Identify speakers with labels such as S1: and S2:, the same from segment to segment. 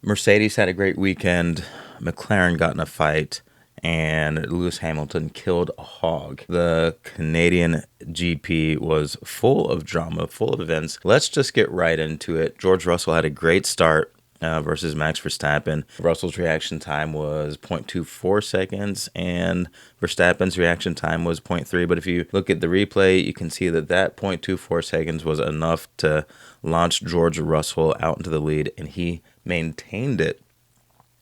S1: Mercedes had a great weekend. McLaren got in a fight, and Lewis Hamilton killed a hog. The Canadian GP was full of drama, full of events. Let's just get right into it. George Russell had a great start. Versus Max Verstappen. Russell's reaction time was 0.24 seconds, and Verstappen's reaction time was zero point 0.3. But if you look at the replay, you can see that 0.24 seconds was enough to launch George Russell out into the lead, and he maintained it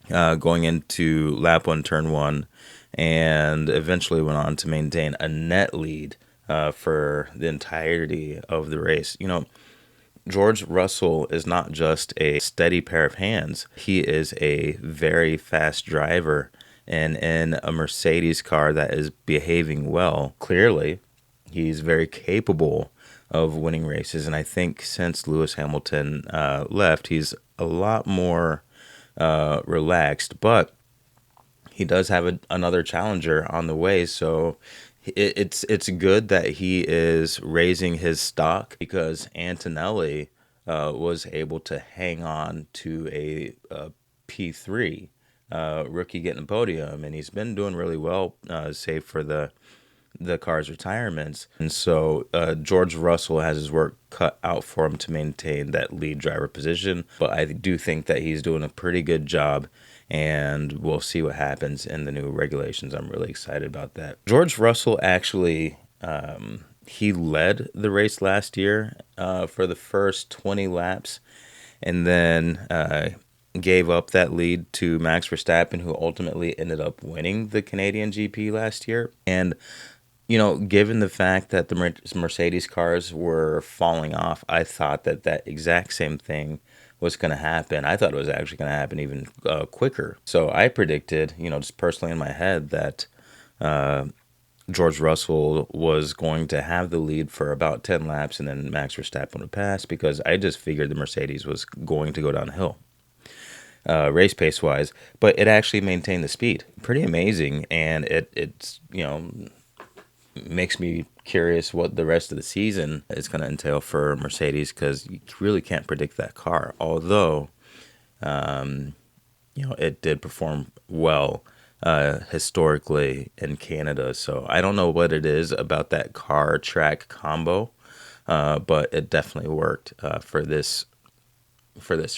S1: going into lap one, turn one, and eventually went on to maintain a net lead for the entirety of the race. George Russell is not just a steady pair of hands. He is a very fast driver. And in a Mercedes car that is behaving well, clearly, he's very capable of winning races. And I think since Lewis Hamilton left, he's a lot more relaxed. But he does have another challenger on the way. So it's good that he is raising his stock because Antonelli was able to hang on to a P3 rookie getting a podium, and he's been doing really well, save for the car's retirements. And so George Russell has his work cut out for him to maintain that lead driver position. But I do think that he's doing a pretty good job, and we'll see what happens in the new regulations. I'm really excited about that. George Russell actually, he led the race last year for the first 20 laps, and then gave up that lead to Max Verstappen, who ultimately ended up winning the Canadian GP last year. And given the fact that the Mercedes cars were falling off, I thought that exact same thing was going to happen. I thought it was actually going to happen even quicker. So I predicted, just personally in my head, that George Russell was going to have the lead for about 10 laps and then Max Verstappen would pass because I just figured the Mercedes was going to go downhill. Race pace wise, but it actually maintained the speed. Pretty amazing, and it's makes me curious what the rest of the season is going to entail for Mercedes because you really can't predict that car. Although, it did perform well historically in Canada. So I don't know what it is about that car track combo, but it definitely worked for this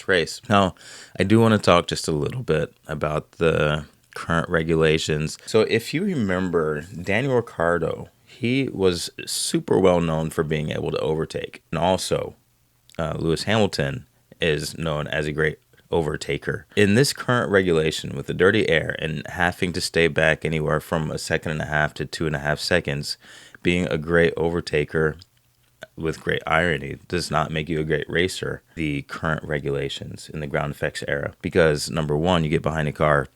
S1: race. Now, I do want to talk just a little bit about the current regulations. So if you remember, Daniel Ricciardo, he was super well known for being able to overtake. And also, Lewis Hamilton is known as a great overtaker. In this current regulation with the dirty air and having to stay back anywhere from a second and a half to 2.5 seconds, being a great overtaker with great irony does not make you a great racer. The current regulations in the ground effects era, because number one, you get behind a car,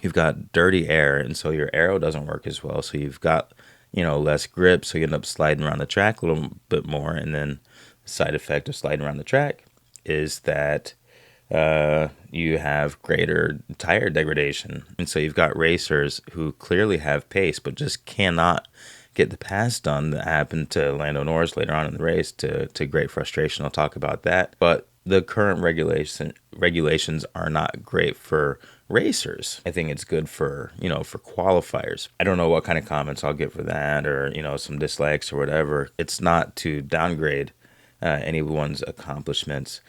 S1: you've got dirty air, and so your aero doesn't work as well. So you've got, less grip, so you end up sliding around the track a little bit more. And then the side effect of sliding around the track is that you have greater tire degradation. And so you've got racers who clearly have pace, but just cannot get the pass done. That happened to Lando Norris later on in the race to great frustration. I'll talk about that. But the current regulations are not great for racers. I think it's good for qualifiers. I don't know what kind of comments I'll get for that, or some dislikes or whatever. It's not to downgrade anyone's accomplishments,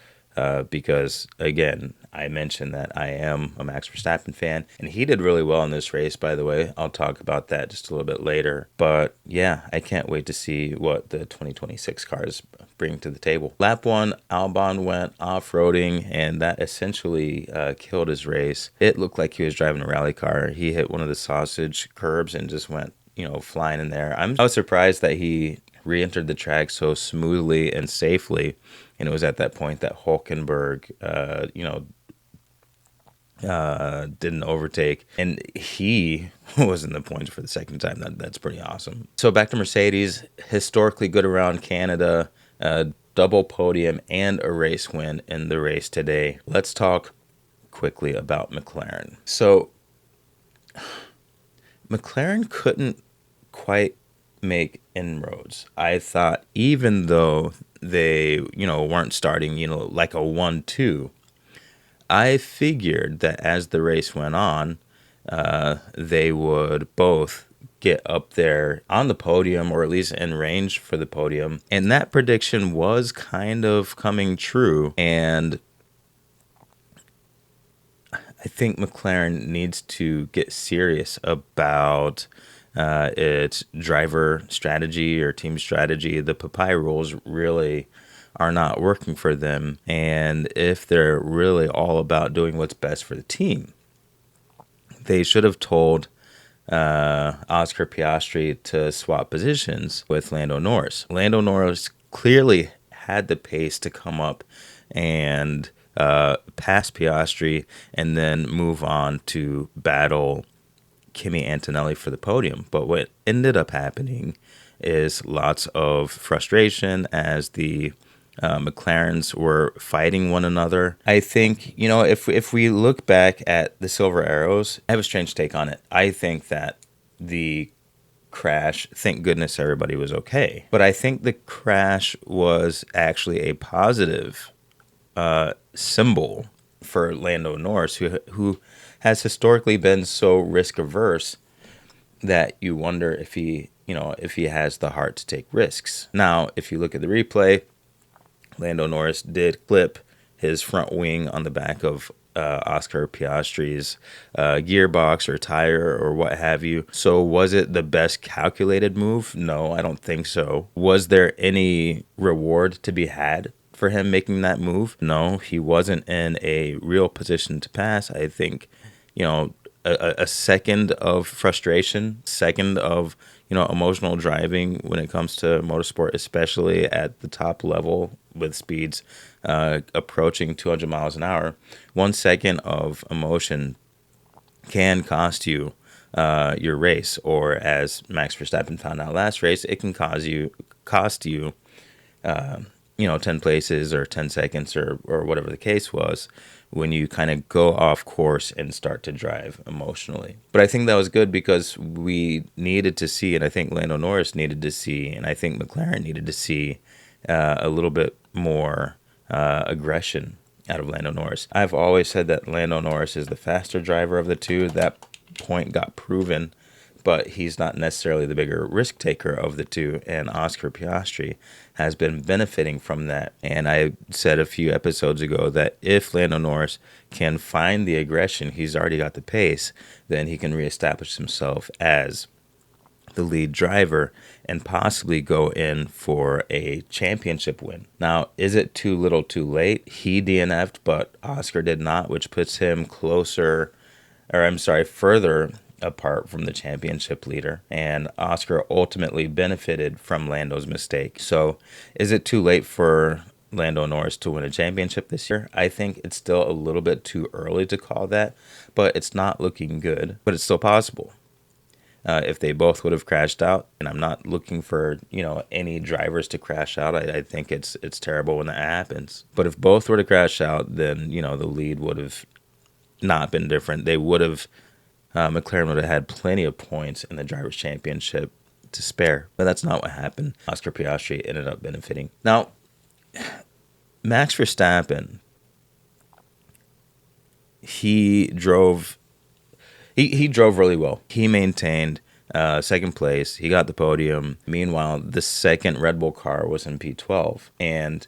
S1: because again, I mentioned that I am a Max Verstappen fan, and he did really well in this race, by the way. I'll talk about that just a little bit later. But yeah, I can't wait to see what the 2026 cars bring to the table. Lap one, Albon went off-roading, and that essentially killed his race. It looked like he was driving a rally car. He hit one of the sausage curbs and just went, flying in there. I was surprised that he re-entered the track so smoothly and safely. And it was at that point that Hulkenberg, didn't overtake, and he was in the points for the second time. That's pretty awesome. So back to Mercedes, historically good around Canada, double podium and a race win in the race today. Let's talk quickly about McLaren. So McLaren couldn't quite make inroads. I thought even though they, weren't starting, like a 1-2, I figured that as the race went on, they would both get up there on the podium, or at least in range for the podium. And that prediction was kind of coming true. And I think McLaren needs to get serious about its driver strategy or team strategy. The Papai rules really are not working for them. And if they're really all about doing what's best for the team, they should have told Oscar Piastri to swap positions with Lando Norris. Lando Norris clearly had the pace to come up and pass Piastri and then move on to battle Kimi Antonelli for the podium. But what ended up happening is lots of frustration as the McLarens were fighting one another. I think, if we look back at the Silver Arrows, I have a strange take on it. I think that the crash, thank goodness everybody was okay. But I think the crash was actually a positive symbol for Lando Norris, who has historically been so risk averse that you wonder if he has the heart to take risks. Now, if you look at the replay, Lando Norris did clip his front wing on the back of Oscar Piastri's gearbox or tire or what have you. So was it the best calculated move? No, I don't think so. Was there any reward to be had for him making that move? No, he wasn't in a real position to pass. I think, a second of frustration, second of, emotional driving when it comes to motorsport, especially at the top level with speeds approaching 200 miles an hour. 1 second of emotion can cost you your race, or as Max Verstappen found out last race, it can cost you 10 places or 10 seconds or whatever the case was, when you kind of go off course and start to drive emotionally. But I think that was good because we needed to see, and I think Lando Norris needed to see, and I think McLaren needed to see a little bit more aggression out of Lando Norris. I've always said that Lando Norris is the faster driver of the two. That point got proven, but he's not necessarily the bigger risk taker of the two, and Oscar Piastri has been benefiting from that. And I said a few episodes ago that if Lando Norris can find the aggression, he's already got the pace, then he can reestablish himself as the lead driver and possibly go in for a championship win. Now, is it too little too late? He DNF'd, but Oscar did not, which puts him further apart from the championship leader, and Oscar ultimately benefited from Lando's mistake. So is it too late for Lando Norris to win a championship this year? I think it's still a little bit too early to call that, but it's not looking good, but it's still possible. If they both would have crashed out, and I'm not looking for any drivers to crash out. I think it's terrible when that happens. But if both were to crash out, then the lead would have not been different. They would have McLaren would have had plenty of points in the Drivers' Championship to spare, but that's not what happened. Oscar Piastri ended up benefiting. Now, Max Verstappen, he drove really well. He maintained second place. He got the podium. Meanwhile, the second Red Bull car was in P12, and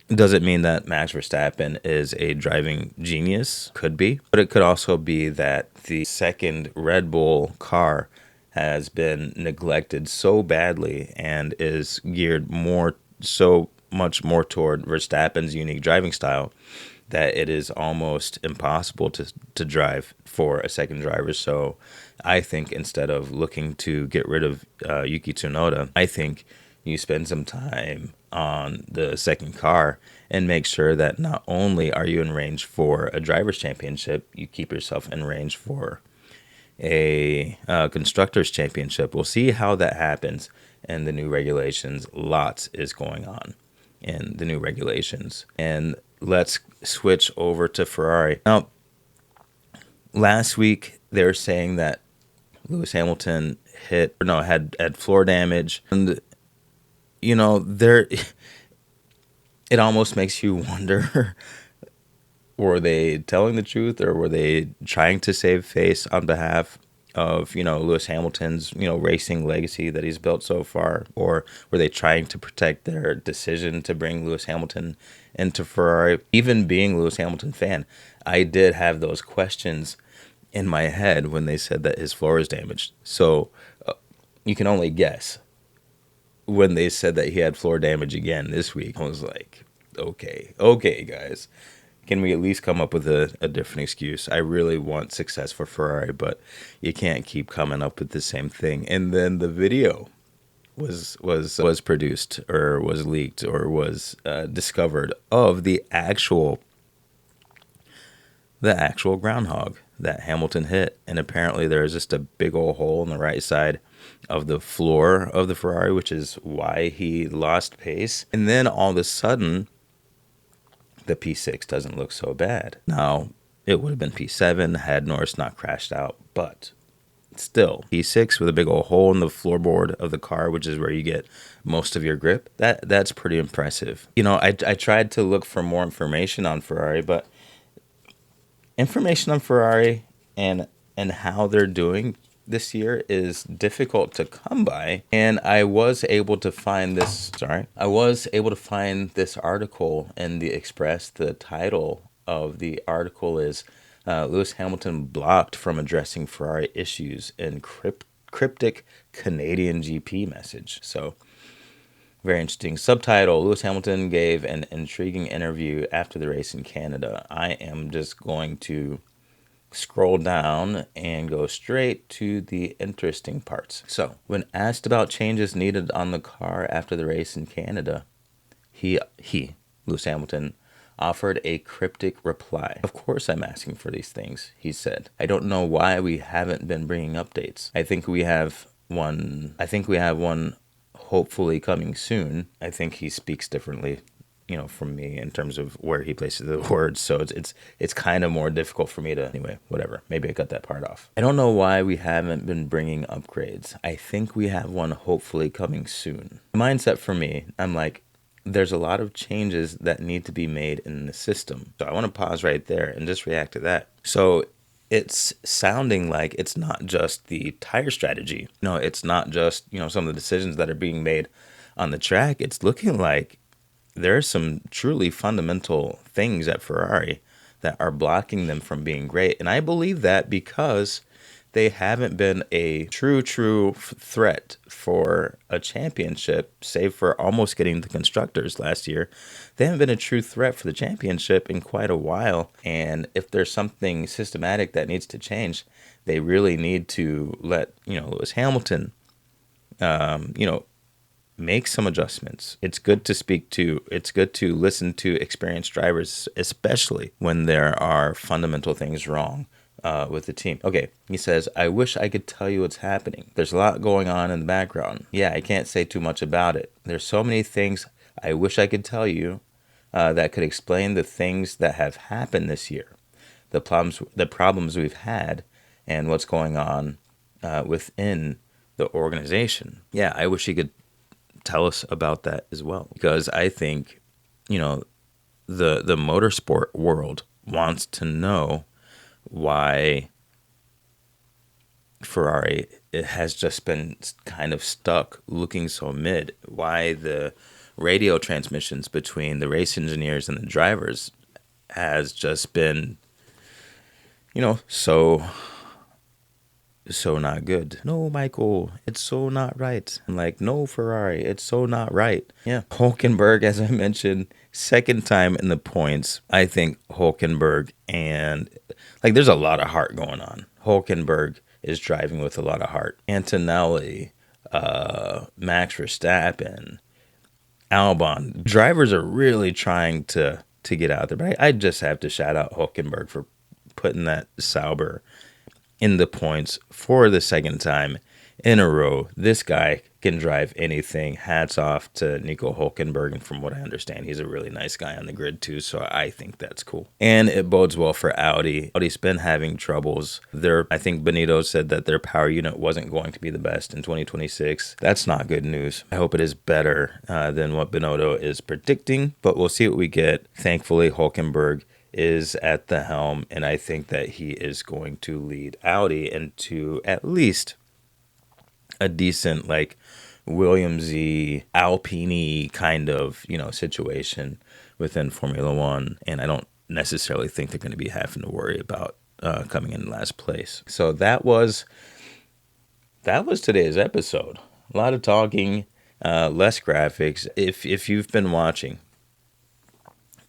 S1: does it mean that Max Verstappen is a driving genius? Could be. But it could also be that the second Red Bull car has been neglected so badly and is geared so much more toward Verstappen's unique driving style that it is almost impossible to drive for a second driver. So I think instead of looking to get rid of Yuki Tsunoda, I think you spend some time on the second car and make sure that not only are you in range for a driver's championship, you keep yourself in range for a constructor's championship. We'll see how that happens in the new regulations. Lots is going on in the new regulations. And let's switch over to Ferrari. Now, last week they were saying that Lewis Hamilton had floor damage, and it almost makes you wonder Were they telling the truth, or were they trying to save face on behalf of, Lewis Hamilton's, racing legacy that he's built so far? Or were they trying to protect their decision to bring Lewis Hamilton into Ferrari? Even being a Lewis Hamilton fan, I did have those questions in my head when they said that his floor is damaged. So you can only guess. When they said that he had floor damage again this week, I was like, okay, guys. Can we at least come up with a different excuse? I really want success for Ferrari, but you can't keep coming up with the same thing. And then the video was produced, or was leaked, or was discovered, of the actual groundhog that Hamilton hit. And apparently there's just a big old hole in the right side of the floor of the Ferrari, which is why he lost pace. And then all of a sudden, the P6 doesn't look so bad. Now, it would have been P7 had Norris not crashed out, but still, P6 with a big old hole in the floorboard of the car, which is where you get most of your grip, that's pretty impressive. I tried to look for more information on Ferrari, but information on Ferrari and how they're doing this year is difficult to come by. And I was able to find this article in the Express. The title of the article is Lewis Hamilton blocked from addressing Ferrari issues in cryptic Canadian GP message. So very interesting. Subtitle: Lewis Hamilton gave an intriguing interview after the race in Canada. I am just going to scroll down and go straight to the interesting parts. So, when asked about changes needed on the car after the race in Canada, Lewis Hamilton, offered a cryptic reply. Of course I'm asking for these things, he said. I don't know why we haven't been bringing updates. I think we have one hopefully coming soon. I think he speaks differently from me in terms of where he places the words. So it's kind of more difficult for me to, anyway, whatever. Maybe I cut that part off. I don't know why we haven't been bringing upgrades. I think we have one hopefully coming soon. The mindset for me, I'm like, there's a lot of changes that need to be made in the system. So I want to pause right there and just react to that. So it's sounding like it's not just the tire strategy. No, it's not just, some of the decisions that are being made on the track. It's looking like there are some truly fundamental things at Ferrari that are blocking them from being great. And I believe that because they haven't been a true threat for a championship, save for almost getting the constructors last year. They haven't been a true threat for the championship in quite a while. And if there's something systematic that needs to change, they really need to let, Lewis Hamilton, make some adjustments. It's good to listen to experienced drivers, especially when there are fundamental things wrong with the team. Okay, he says, I wish I could tell you what's happening. There's a lot going on in the background. Yeah, I can't say too much about it. There's so many things I wish I could tell you that could explain the things that have happened this year, the problems we've had, and what's going on within the organization. Yeah, I wish he could tell us about that as well, because I think, the motorsport world wants to know why Ferrari has just been kind of stuck looking so mid, why the radio transmissions between the race engineers and the drivers has just been, so not good. No, Michael, it's so not right. And like, no, Ferrari, it's so not right. Yeah. Hülkenberg, as I mentioned, second time in the points. I think Hülkenberg, and there's a lot of heart going on. Hülkenberg is driving with a lot of heart. Antonelli, Max Verstappen, Albon. Drivers are really trying to get out there. But I just have to shout out Hülkenberg for putting that Sauber in the points for the second time in a row. This guy can drive anything. Hats off to Nico Hülkenberg, and from what I understand, he's a really nice guy on the grid too, so I think that's cool. And it bodes well for Audi. Audi's been having troubles. I think Benito said that their power unit wasn't going to be the best in 2026. That's not good news. I hope it is better than what Benito is predicting, but we'll see what we get. Thankfully, Hülkenberg is at the helm, and I think that he is going to lead Audi into at least a decent, like, Williamsy, Alpine kind of, situation within Formula One. And I don't necessarily think they're going to be having to worry about coming in last place. So that was today's episode. A lot of talking, less graphics. If you've been watching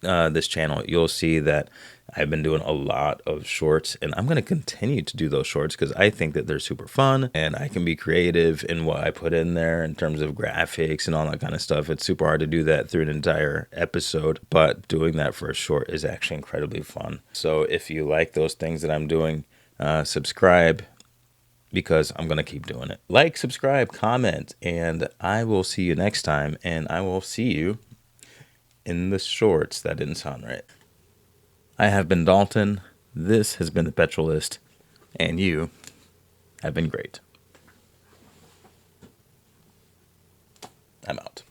S1: this channel, you'll see that I've been doing a lot of shorts, and I'm going to continue to do those shorts because I think that they're super fun and I can be creative in what I put in there in terms of graphics and all that kind of stuff. It's super hard to do that through an entire episode, but doing that for a short is actually incredibly fun. So if you like those things that I'm doing, subscribe, because I'm going to keep doing it. Like, subscribe, comment, and I will see you next time, and I will see you in the shorts. That didn't sound right. I have been Dalton. This has been the Petrolist, and you have been great. I'm out.